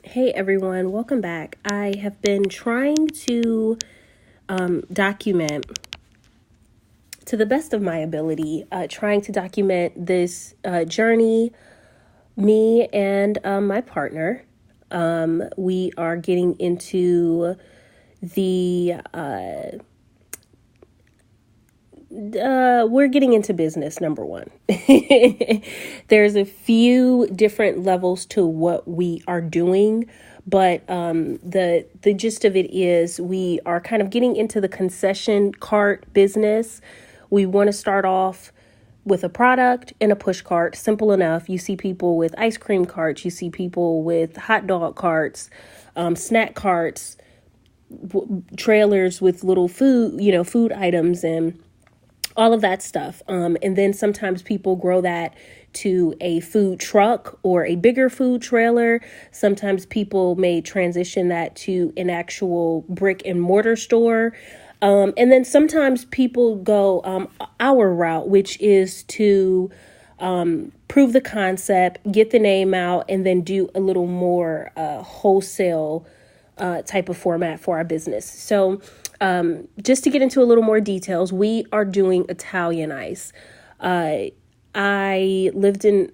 Hey everyone, welcome back. I have been trying to document to the best of my ability, trying to document this journey, me and my partner. We are getting into the we're getting into business, number one. There's a few different levels to what we are doing, but the gist of it is we are kind of getting into the concession cart business. We want to start off with a product and a push cart. Simple enough. You see people with ice cream carts. You see people with hot dog carts, snack carts, trailers with little food items and all of that stuff. And then sometimes people grow that to a food truck or a bigger food trailer. Sometimes people may transition that to an actual brick and mortar store. And then sometimes people go our route, which is to prove the concept, get the name out, and then do a little more wholesale type of format for our business. So just to get into a little more details, we are doing Italian ice. I lived in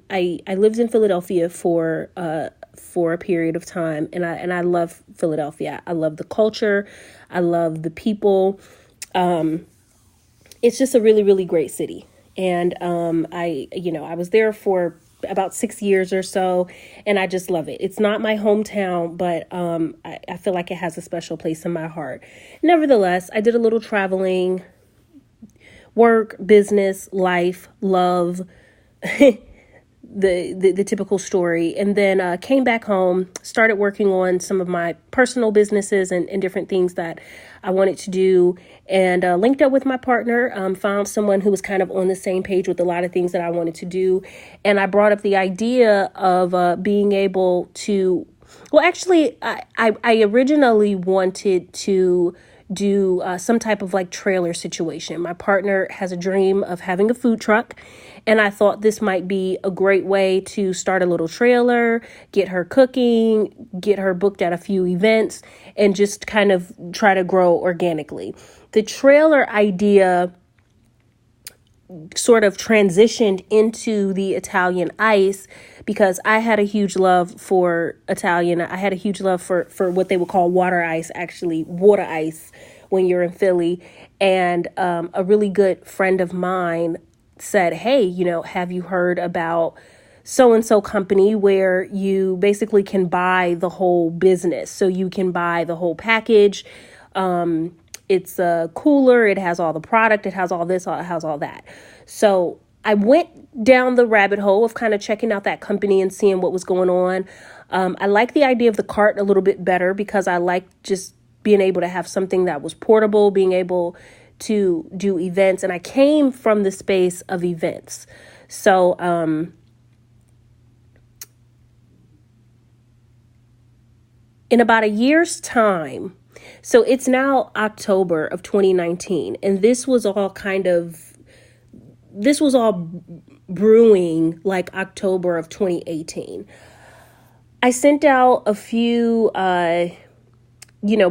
Philadelphia for a period of time, and I love Philadelphia. I love the culture. I love the people. It's just a really, really great city. And I was there for about 6 years or so, and I just love it. It's not my hometown, but I feel like it has a special place in my heart. Nevertheless, I did a little traveling, work, business, life, love, the typical story, and then came back home, started working on some of my personal businesses and different things that I wanted to do, and linked up with my partner, found someone who was kind of on the same page with a lot of things that I wanted to do. And I brought up the idea of being able to, well, actually, I originally wanted to do some type of like trailer situation. My partner has a dream of having a food truck, and I thought this might be a great way to start a little trailer, get her cooking, get her booked at a few events, and just kind of try to grow organically. The trailer idea sort of transitioned into the Italian ice because I had a huge love for Italian. I had a huge love for what they would call water ice, actually water ice when you're in Philly. And a really good friend of mine said, hey, have you heard about so-and-so company where you basically can buy the whole business? So you can buy the whole package. It's a cooler. It has all the product. It has all this. It has all that. So I went down the rabbit hole of kind of checking out that company and seeing what was going on. I like the idea of the cart a little bit better because I like just being able to have something that was portable, being able to do events. And I came from the space of events. So in about a year's time, so it's now October of 2019, and this was all brewing like October of 2018. I sent out a few,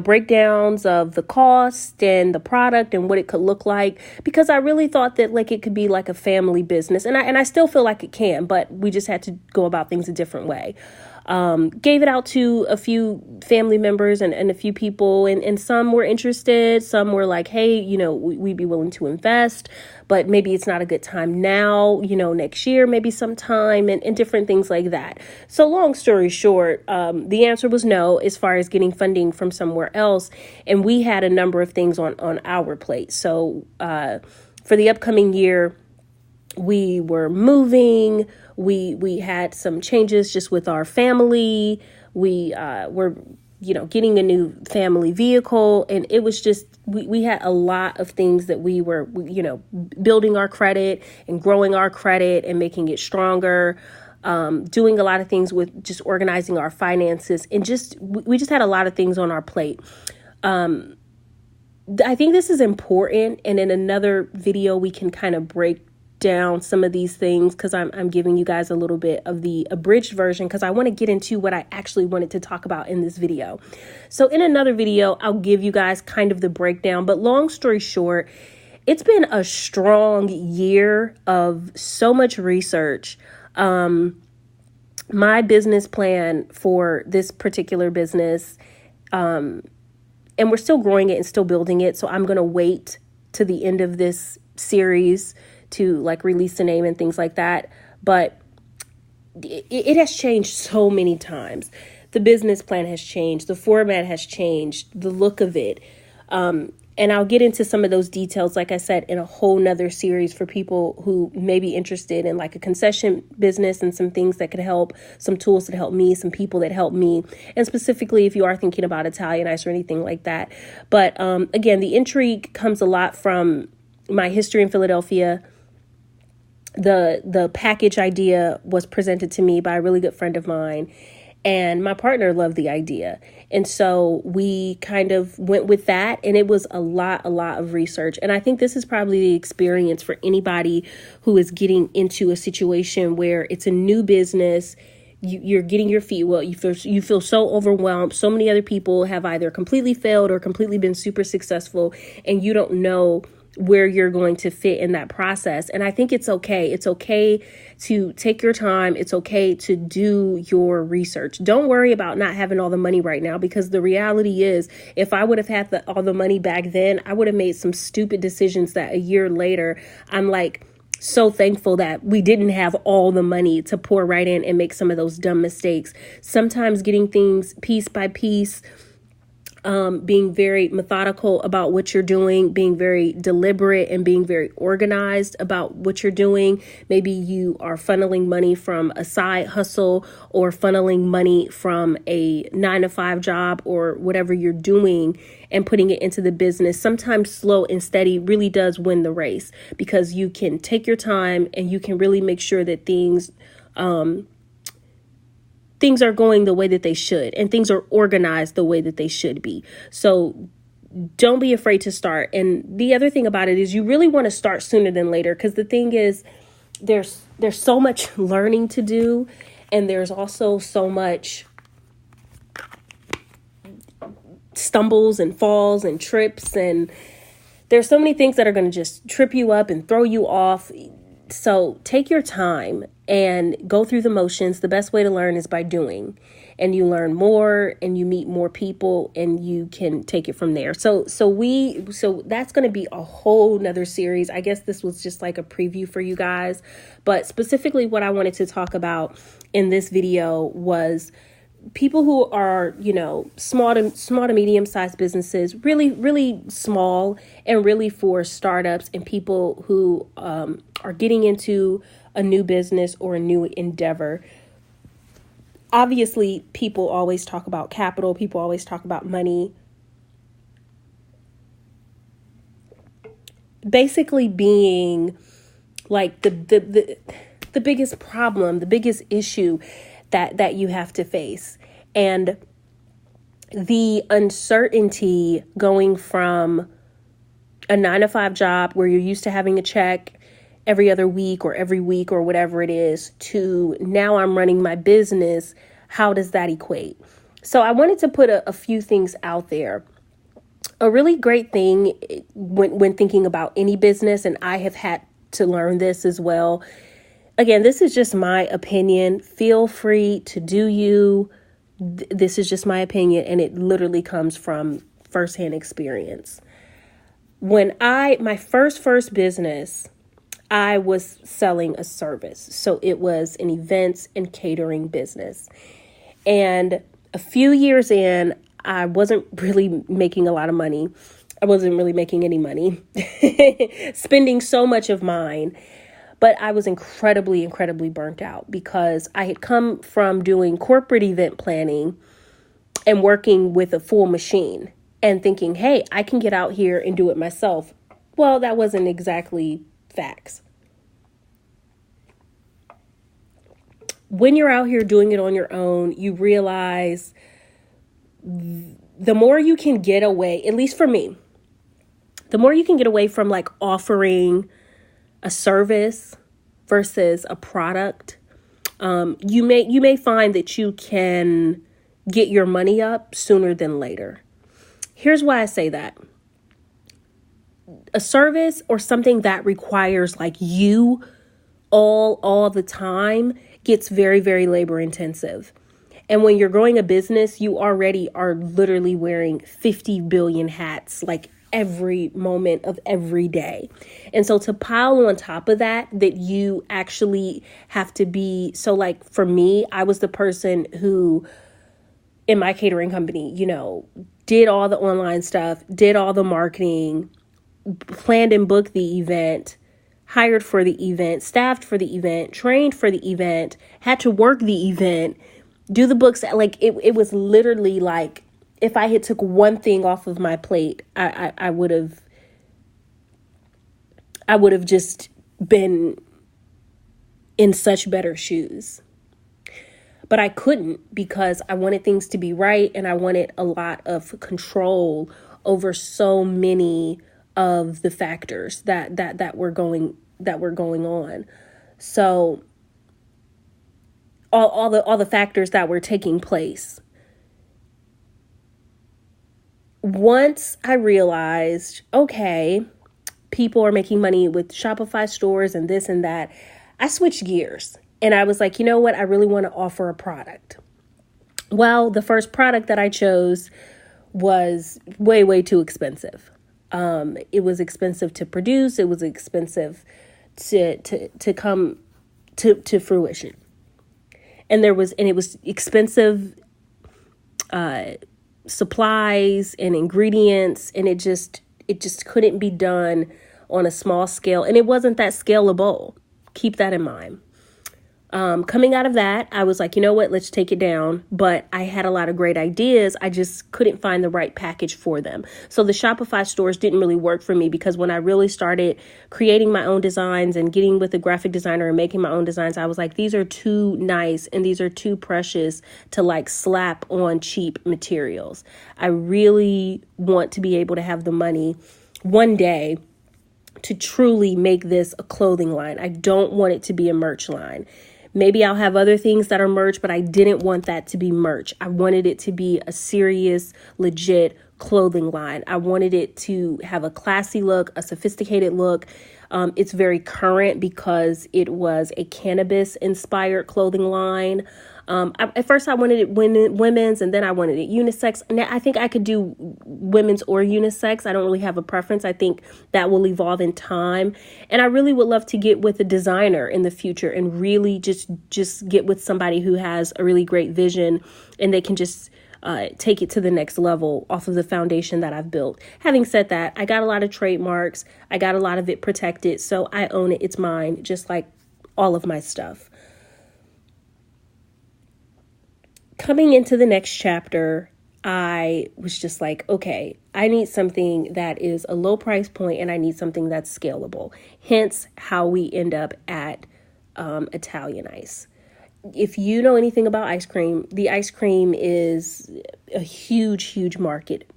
breakdowns of the cost and the product and what it could look like, because I really thought that like it could be like a family business, and I still feel like it can, but we just had to go about things a different way. Gave it out to a few family members and a few people, and some were interested. Some were like, hey, we'd be willing to invest, but maybe it's not a good time now, next year, maybe sometime, and different things like that. So long story short, the answer was no, as far as getting funding from somewhere else. And we had a number of things on our plate. So, for the upcoming year, we were moving. We had some changes just with our family. We were, getting a new family vehicle. And it was just, we had a lot of things that we were, building our credit and growing our credit and making it stronger. Doing a lot of things with just organizing our finances, and we just had a lot of things on our plate. I think this is important. And in another video, we can kind of break down some of these things because I'm giving you guys a little bit of the abridged version because I want to get into what I actually wanted to talk about in this video. So in another video, I'll give you guys kind of the breakdown, but long story short, it's been a strong year of so much research. My business plan for this particular business, and we're still growing it and still building it. So I'm going to wait to the end of this series to like release the name and things like that. But it has changed so many times. The business plan has changed. The format has changed. The look of it. And I'll get into some of those details, like I said, in a whole nother series for people who may be interested in like a concession business and some things that could help, some tools that help me, some people that help me. And specifically, if you are thinking about Italian ice or anything like that. But again, the intrigue comes a lot from my history in Philadelphia. The package idea was presented to me by a really good friend of mine. And my partner loved the idea. And so we kind of went with that. And it was a lot of research. And I think this is probably the experience for anybody who is getting into a situation where it's a new business. You're getting your feet wet. You feel so overwhelmed. So many other people have either completely failed or completely been super successful. And you don't know where you're going to fit in that process. And I think it's okay. It's okay to take your time. It's okay to do your research. Don't worry about not having all the money right now, because the reality is if I would have had all the money back then, I would have made some stupid decisions that a year later, I'm like so thankful that we didn't have all the money to pour right in and make some of those dumb mistakes. Sometimes getting things piece by piece, being very methodical about what you're doing, being very deliberate and being very organized about what you're doing. Maybe you are funneling money from a side hustle or funneling money from a 9-to-5 job or whatever you're doing and putting it into the business. Sometimes slow and steady really does win the race, because you can take your time and you can really make sure that things are going the way that they should, and things are organized the way that they should be. So don't be afraid to start. And the other thing about it is you really want to start sooner than later, because the thing is there's so much learning to do, and there's also so much stumbles and falls and trips, and there's so many things that are going to just trip you up and throw you off. So take your time and go through the motions. The best way to learn is by doing, and you learn more and you meet more people and you can take it from there. So that's going to be a whole nother series. I guess this was just like a preview for you guys, but specifically what I wanted to talk about in this video was people who are, small to medium sized businesses, really small, and really for startups and people who are getting into a new business or a new endeavor. Obviously, people always talk about capital. People always talk about money. Basically being like the biggest problem, the biggest issue that you have to face. And the uncertainty going from a 9-to-5 job where you're used to having a check every other week or every week or whatever it is, to now I'm running my business. How does that equate? So I wanted to put a few things out there. A really great thing when thinking about any business, and I have had to learn this as well. Again, this is just my opinion. Feel free to do you. This is just my opinion, and it literally comes from firsthand experience. When my first business, I was selling a service. So it was an events and catering business. And a few years in, I wasn't really making a lot of money. I wasn't really making any money, spending so much of mine. But I was incredibly burnt out, because I had come from doing corporate event planning and working with a full machine and thinking, hey, I can get out here and do it myself. Well, that wasn't exactly facts. When you're out here doing it on your own, you realize the more you can get away, at least for me, the more you can get away from like offering a service versus a product, you may find that you can get your money up sooner than later. Here's why I say that. A service or something that requires like you all the time gets very, very labor intensive. And when you're growing a business, you already are literally wearing 50 billion hats, like every moment of every day. And so to pile on top of that you actually have to be, so like for me, I was the person who in my catering company, did all the online stuff, did all the marketing, planned and booked the event, hired for the event, staffed for the event, trained for the event, had to work the event, do the books. Like it was literally like, if I had took one thing off of my plate, I would have just been in such better shoes. But I couldn't, because I wanted things to be right, and I wanted a lot of control over so many of the factors that were going on. So all the factors that were taking place. Once I realized, okay, people are making money with Shopify stores and this and that, I switched gears and I was like, you know what? I really want to offer a product. Well, the first product that I chose was way, way too expensive. It was expensive to produce. It was expensive to come to fruition. And it was expensive, supplies and ingredients, and it just couldn't be done on a small scale, and it wasn't that scalable. Keep that in mind. Coming out of that, I was like, you know what, let's take it down. But I had a lot of great ideas. I just couldn't find the right package for them. So the Shopify stores didn't really work for me, because when I really started creating my own designs and getting with a graphic designer and making my own designs, I was like, these are too nice and these are too precious to like slap on cheap materials. I really want to be able to have the money one day to truly make this a clothing line. I don't want it to be a merch line. Maybe I'll have other things that are merch, but I didn't want that to be merch. I wanted it to be a serious, legit clothing line. I wanted it to have a classy look, a sophisticated look. It's very current because it was a cannabis-inspired clothing line. At first I wanted it women's, and then I wanted it unisex. And I think I could do women's or unisex. I don't really have a preference. I think that will evolve in time. And I really would love to get with a designer in the future and really just get with somebody who has a really great vision, and they can just take it to the next level off of the foundation that I've built. Having said that, I got a lot of trademarks. I got a lot of it protected. So I own it. It's mine, just like all of my stuff. Coming into the next chapter, I was just like, okay, I need something that is a low price point, and I need something that's scalable. Hence how we end up at Italian Ice. If you know anything about ice cream, the ice cream is a huge, huge market.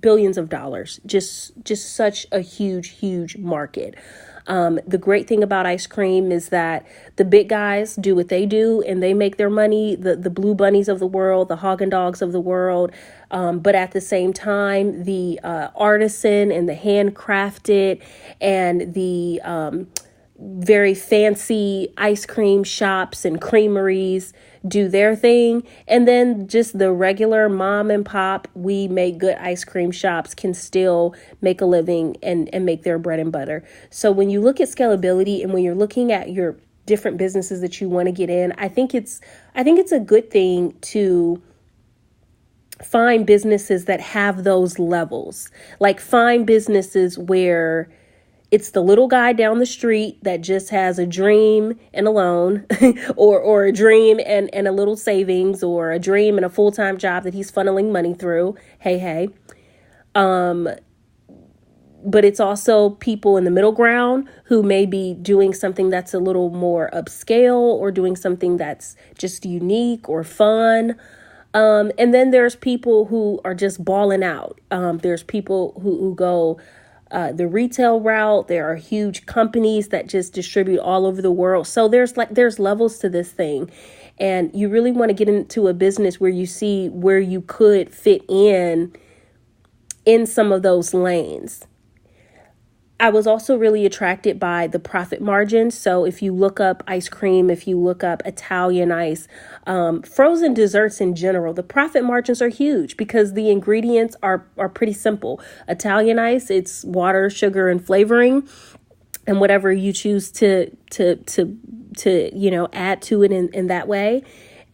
Billions of dollars, just such a huge, huge market. The great thing about ice cream is that the big guys do what they do and they make their money, the Blue Bunnies of the world, the Haagen-Dazs of the world. But at the same time, the artisan and the handcrafted and the very fancy ice cream shops and creameries do their thing. And then just the regular mom and pop, we make good ice cream shops can still make a living and make their bread and butter. So when you look at scalability and when you're looking at your different businesses that you want to get in, I think it's a good thing to find businesses that have those levels. Like find businesses where it's the little guy down the street that just has a dream and a loan or a dream and a little savings, or a dream and a full-time job that he's funneling money through. Hey. But it's also people in the middle ground who may be doing something that's a little more upscale or doing something that's just unique or fun. And then there's people who are just balling out. There's people who go the retail route. There are huge companies that just distribute all over the world. So there's levels to this thing. And you really want to get into a business where you see where you could fit in some of those lanes. I was also really attracted by the profit margins. So if you look up ice cream, if you look up Italian ice, frozen desserts in general, the profit margins are huge because the ingredients are pretty simple. Italian ice, it's water, sugar, and flavoring, and whatever you choose to add to it in that way.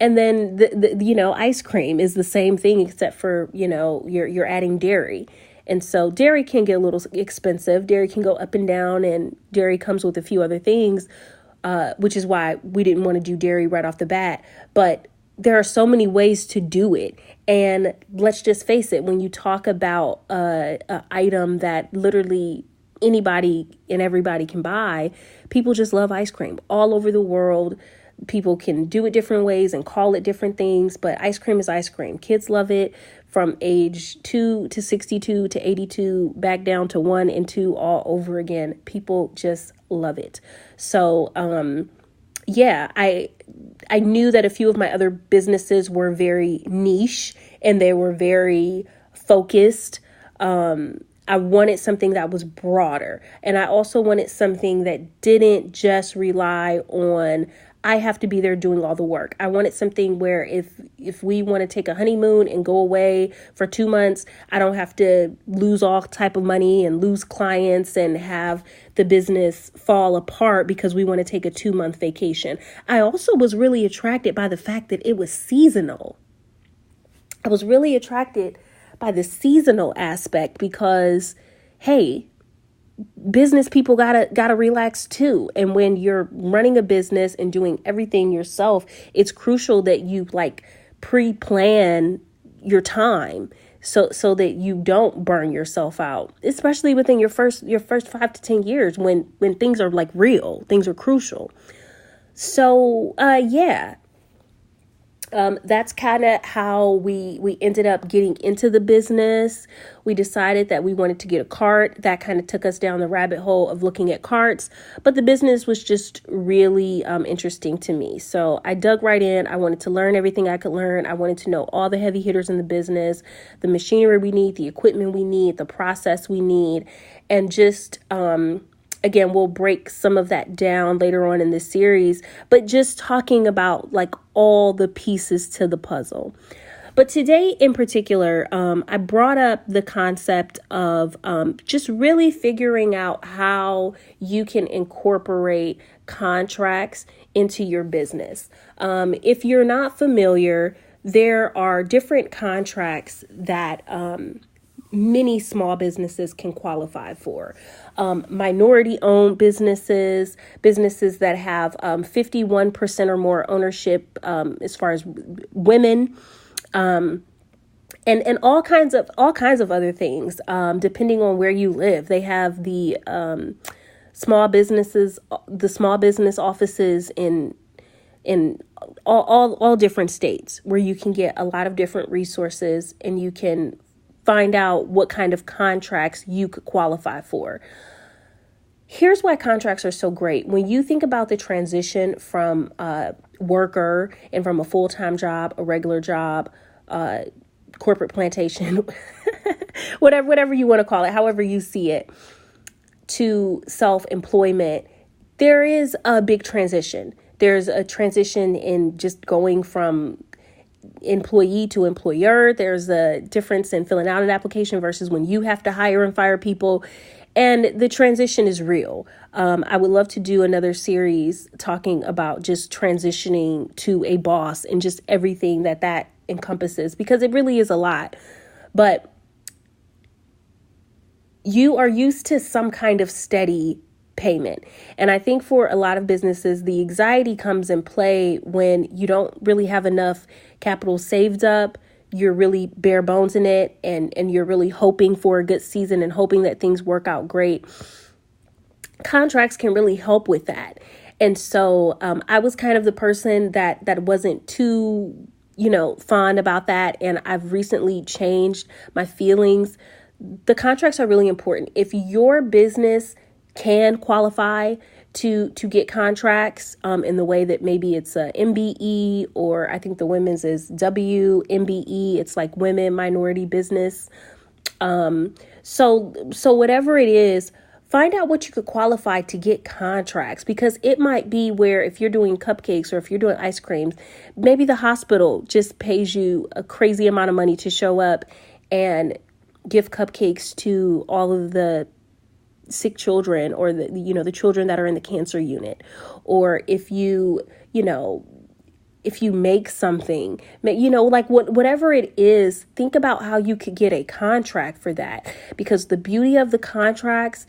And then the ice cream is the same thing except for you're adding dairy. And so dairy can get a little expensive. Dairy can go up and down, and dairy comes with a few other things, which is why we didn't want to do dairy right off the bat. But there are so many ways to do it. And let's just face it, when you talk about an item that literally anybody and everybody can buy, people just love ice cream all over the world. People can do it different ways and call it different things, but ice cream is ice cream. Kids love it from age 2 to 62 to 82, back down to 1 and 2 all over again. People just love it. So, I knew that a few of my other businesses were very niche and they were very focused. I wanted something that was broader. And I also wanted something that didn't just rely on I have to be there doing all the work. I wanted something where if we want to take a honeymoon and go away for 2 months, I don't have to lose all type of money and lose clients and have the business fall apart because we want to take a 2-month vacation. I also was really attracted by the fact that it was seasonal. I was really attracted by the seasonal aspect because, hey, business people gotta relax too. And when you're running a business and doing everything yourself, it's crucial that you pre-plan your time so that you don't burn yourself out, especially within your first 5 to 10 years when things are real, things are crucial. So that's kind of how we ended up getting into the business. We decided that we wanted to get a cart. That kind of took us down the rabbit hole of looking at carts, but the business was just really interesting to me. So I dug right in. I wanted to learn everything I could learn. I wanted to know all the heavy hitters in the business, the machinery we need, the equipment we need, the process we need, and just again, we'll break some of that down later on in this series, but just talking about all the pieces to the puzzle. But today in particular, I brought up the concept of just really figuring out how you can incorporate contracts into your business. If you're not familiar, there are different contracts that many small businesses can qualify for. Minority owned businesses that have 51% or more ownership as far as women, and all kinds of other things, depending on where you live. They have the small business offices in all different states where you can get a lot of different resources and you can find out what kind of contracts you could qualify for. Here's why contracts are so great. When you think about the transition from a worker and from a full-time job, a regular job, corporate plantation, whatever you want to call it, however you see it, to self-employment, there is a big transition. There's a transition in just going from employee to employer. There's a difference in filling out an application versus when you have to hire and fire people. And the transition is real. I would love to do another series talking about just transitioning to a boss and just everything that encompasses, because it really is a lot. But you are used to some kind of steady payment. And I think for a lot of businesses, the anxiety comes in play when you don't really have enough capital saved up. You're really bare bones in it, and you're really hoping for a good season and hoping that things work out great. Contracts can really help with that. And so I was kind of the person that wasn't too, fond about that. And I've recently changed my feelings the contracts are really important. If your business can qualify to get contracts in the way that maybe it's a MBE, or I think the women's is WMBE. It's like women minority business. So whatever it is, find out what you could qualify to get contracts, because it might be where if you're doing cupcakes or if you're doing ice creams, maybe the hospital just pays you a crazy amount of money to show up and give cupcakes to all of the sick children, or the children that are in the cancer unit. Or if if you make something, like whatever it is, think about how you could get a contract for that. Because the beauty of the contracts,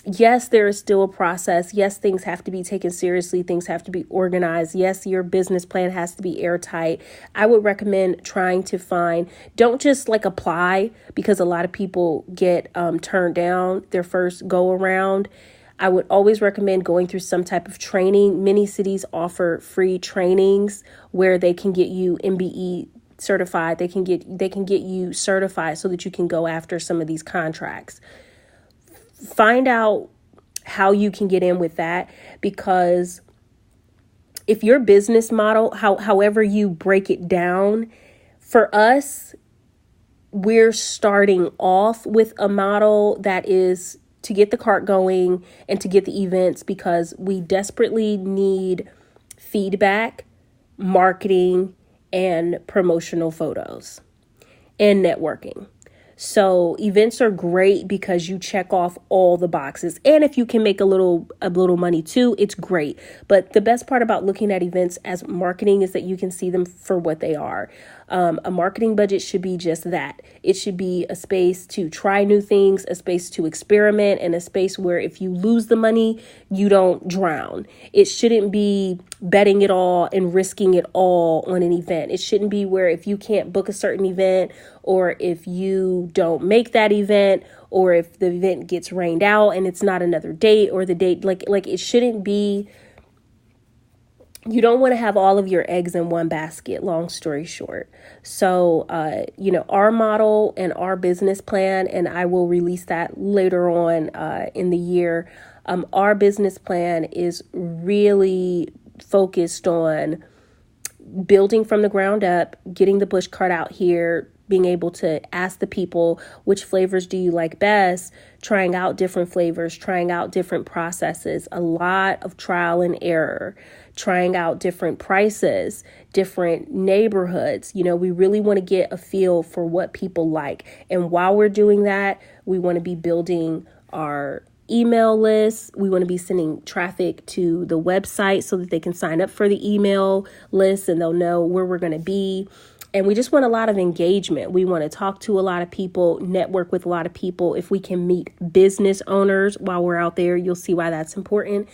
yes, there is still a process. Yes, things have to be taken seriously. Things have to be organized. Yes, your business plan has to be airtight. I would recommend trying to don't just like apply, because a lot of people get turned down their first go around. I would always recommend going through some type of training. Many cities offer free trainings where they can get you MBE certified. They can get you certified so that you can go after some of these contracts. Find out how you can get in with that, because if your business model, however you break it down, for us, we're starting off with a model that is to get the cart going and to get the events, because we desperately need feedback, marketing, and promotional photos and networking. So events are great because you check off all the boxes. And if you can make a little money too, it's great. But the best part about looking at events as marketing is that you can see them for what they are. A marketing budget should be just that. It should be a space to try new things, a space to experiment, and a space where if you lose the money, you don't drown. It shouldn't be betting it all and risking it all on an event. It shouldn't be where if you can't book a certain event, or if you don't make that event, or if the event gets rained out and it's not another date, or the date, like it shouldn't be. You don't want to have all of your eggs in one basket, long story short. So, our model and our business plan, and I will release that later on in the year. Our business plan is really focused on building from the ground up, getting the push cart out here, being able to ask the people, which flavors do you like best, trying out different flavors, trying out different processes, a lot of trial and error, trying out different prices, different neighborhoods. We really want to get a feel for what people like. And while we're doing that, we want to be building our email lists. We want to be sending traffic to the website so that they can sign up for the email list and they'll know where we're going to be. And we just want a lot of engagement. We want to talk to a lot of people, network with a lot of people. If we can meet business owners while we're out there, you'll see why that's important.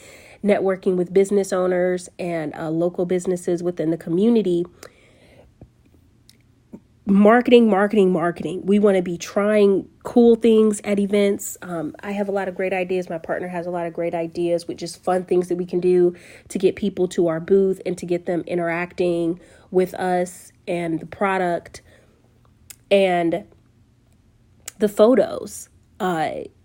Networking with business owners and local businesses within the community. Marketing. We want to be trying cool things at events. I have a lot of great ideas. My partner has a lot of great ideas with just fun things that we can do to get people to our booth and to get them interacting with us and the product and the photos.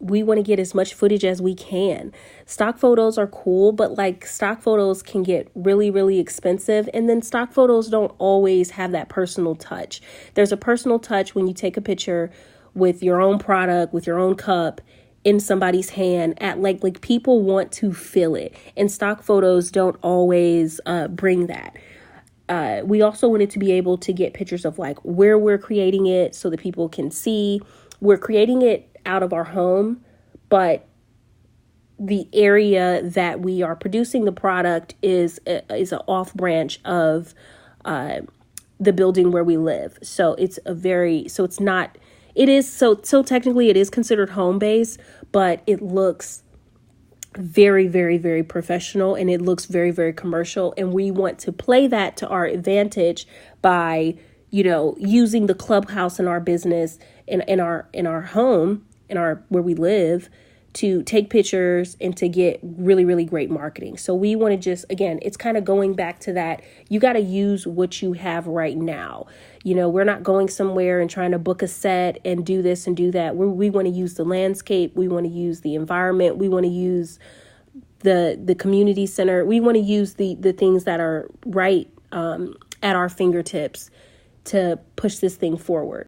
We want to get as much footage as we can. Stock photos are cool, but stock photos can get really, really expensive. And then stock photos don't always have that personal touch. There's a personal touch when you take a picture with your own product, with your own cup in somebody's hand at like people want to feel it. And stock photos don't always bring that. We also wanted to be able to get pictures of where we're creating it so that people can see. We're creating it out of our home, but the area that we are producing the product is an off branch of the building where we live. So technically it is considered home base, but it looks very, very, very professional and it looks very, very commercial. And we want to play that to our advantage by, using the clubhouse in our business in our home, where we live, to take pictures and to get really, really great marketing. So we want to just, again, it's kind of going back to that. You got to use what you have right now. We're not going somewhere and trying to book a set and do this and do that. We want to use the landscape. We want to use the environment. We want to use the community center. We want to use the things that are right at our fingertips to push this thing forward.